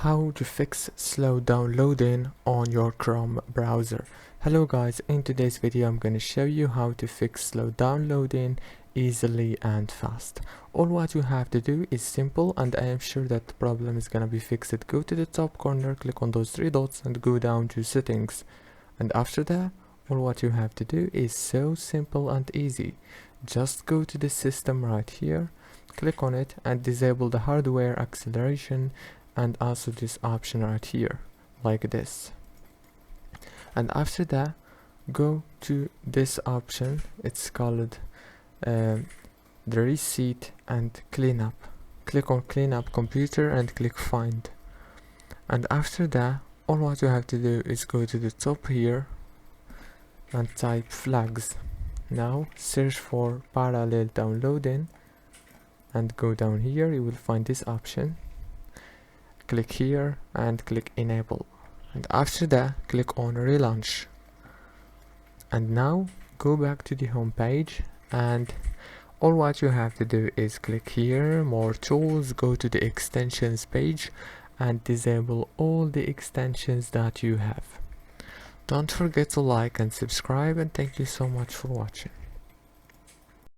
how to fix slow downloading on your Chrome browser. Hello guys, in today's video I'm going to show you how to fix slow downloading easily and fast. All what you have to do is simple, and I am sure that the problem is going to be fixed. Go to the top corner, click on those three dots and go down to settings, and after that all what you have to do is so simple and easy. Just go to the system right here, click on it and disable the hardware acceleration, and also this option right here like this. And after that go to this option, it's called the reset and cleanup. Click on cleanup computer and click find, and after that all what you have to do is go to the top here and type flags. Now search for parallel downloading and go down here, you will find this option. Click here and click enable, and after that click on relaunch. And now go back to the home page, and all what you have to do is click here, more tools, go to the extensions page and disable all the extensions that you have. Don't forget to like and subscribe, and thank you so much for watching.